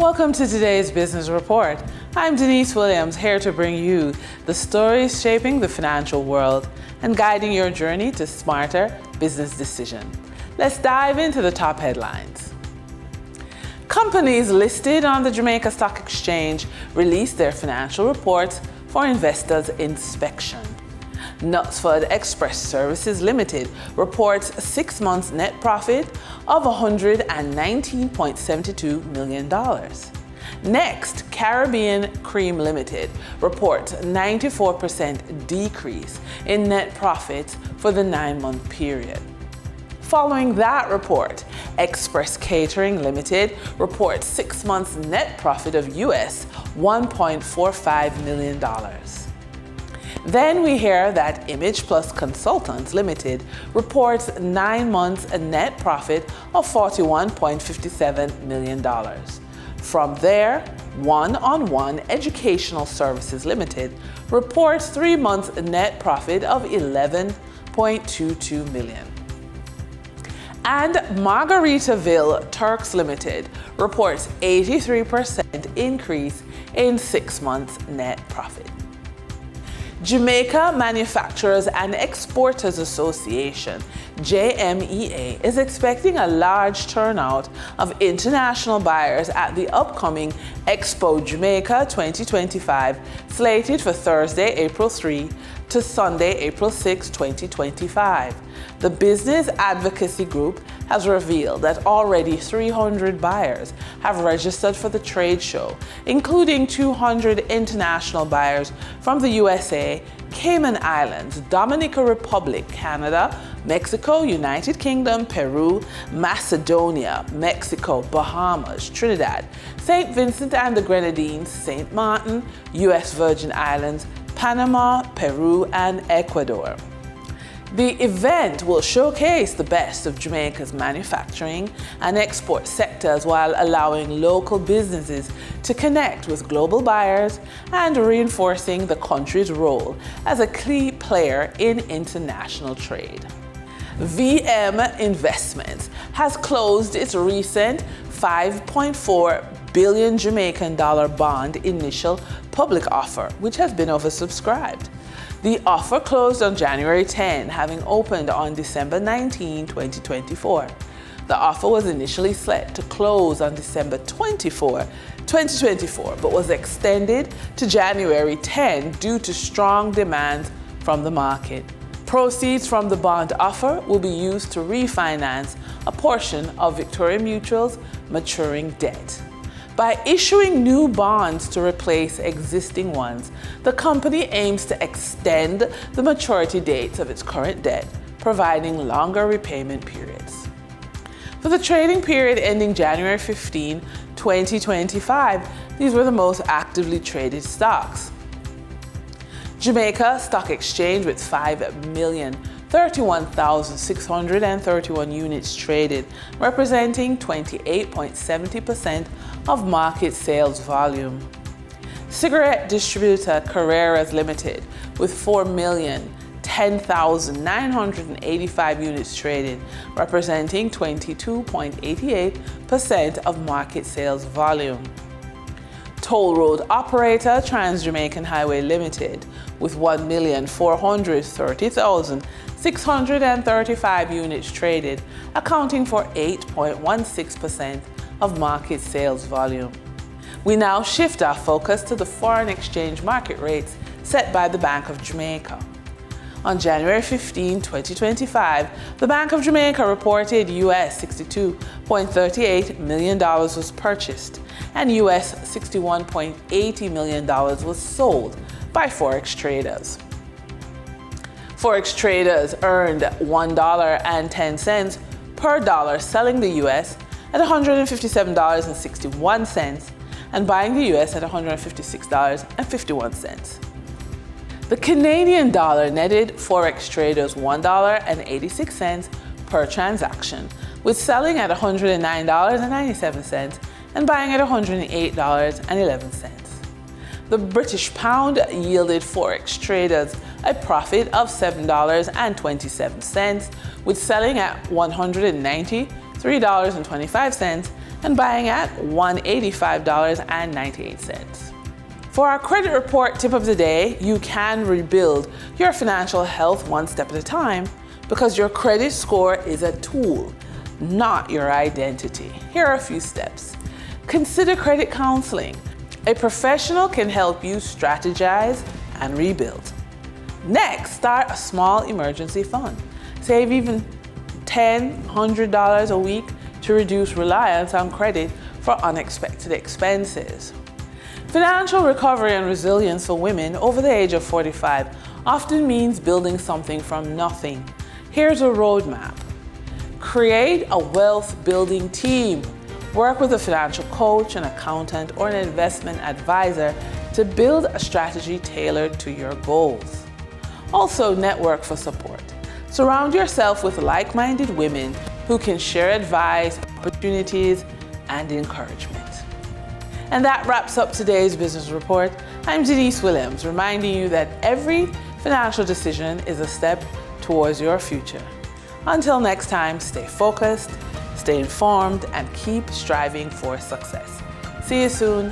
Welcome to today's Business Report. I'm Denise Williams, here to bring you the stories shaping the financial world and guiding your journey to smarter business decisions. Let's dive into the top headlines. Companies listed on the Jamaica Stock Exchange released their financial reports for investors' inspection. Knutsford Express Services Limited reports 6 months net profit of $119.72 million. Next, Caribbean Cream Limited reports 94% decrease in net profits for the 9-month period. Following that report, Express Catering Limited reports 6 months net profit of US $1.45 million. Then we hear that Image Plus Consultants Limited reports 9 months a net profit of $41.57 million. From there, One-on-One Educational Services Limited reports 3 months a net profit of $11.22 million. And Margaritaville Turks Limited reports 83% increase in 6 months net profit. Jamaica Manufacturers and Exporters Association, JMEA, is expecting a large turnout of international buyers at the upcoming Expo Jamaica 2025, slated for Thursday, April 3 to Sunday, April 6, 2025. The business advocacy group has revealed that already 300 buyers have registered for the trade show, including 200 international buyers from the USA, Cayman Islands, Dominican Republic, Canada, Mexico, United Kingdom, Peru, Macedonia, Mexico, Bahamas, Trinidad, St. Vincent and the Grenadines, St. Martin, US Virgin Islands, Panama, Peru, and Ecuador. The event will showcase the best of Jamaica's manufacturing and export sectors while allowing local businesses to connect with global buyers and reinforcing the country's role as a key player in international trade. VM Investments has closed its recent $5.4 billion Jamaican dollar bond initial public offer, which has been oversubscribed. The offer closed on January 10, having opened on December 19, 2024. The offer was initially set to close on December 24, 2024, but was extended to January 10 due to strong demand from the market. Proceeds from the bond offer will be used to refinance a portion of Victoria Mutual's maturing debt. By issuing new bonds to replace existing ones, the company aims to extend the maturity dates of its current debt, providing longer repayment periods. For the trading period ending January 15, 2025, these were the most actively traded stocks. Jamaica Stock Exchange with 5,031,631 units traded, representing 28.70% of market sales volume. Cigarette distributor Carreras Limited with 4,010,985 units traded, representing 22.88% of market sales volume. Toll road operator Trans-Jamaican Highway Limited with 1,430,635 units traded, accounting for 8.16% of market sales volume. We now shift our focus to the foreign exchange market rates set by the Bank of Jamaica. On January 15, 2025, the Bank of Jamaica reported US $62.38 million was purchased and US $61.80 million was sold by Forex traders. Forex traders earned $1.10 per dollar selling the US at $157.61 and buying the US at $156.51. The Canadian dollar netted Forex traders $1.86 per transaction, with selling at $109.97 and buying at $108.11. The British pound yielded Forex traders a profit of $7.27, with selling at $193.25 and buying at $185.98. For our credit report tip of the day, you can rebuild your financial health one step at a time because your credit score is a tool, not your identity. Here are a few steps. Consider credit counseling. A professional can help you strategize and rebuild. Next, start a small emergency fund. Save even $10, $100 a week to reduce reliance on credit for unexpected expenses. Financial recovery and resilience for women over the age of 45 often means building something from nothing. Here's a roadmap. Create a wealth building team. Work with a financial coach, an accountant, or an investment advisor to build a strategy tailored to your goals. Also, network for support. Surround yourself with like-minded women who can share advice, opportunities, and encouragement. And that wraps up today's business report. I'm Denise Williams, reminding you that every financial decision is a step towards your future. Until next time, stay focused, stay informed, and keep striving for success. See you soon.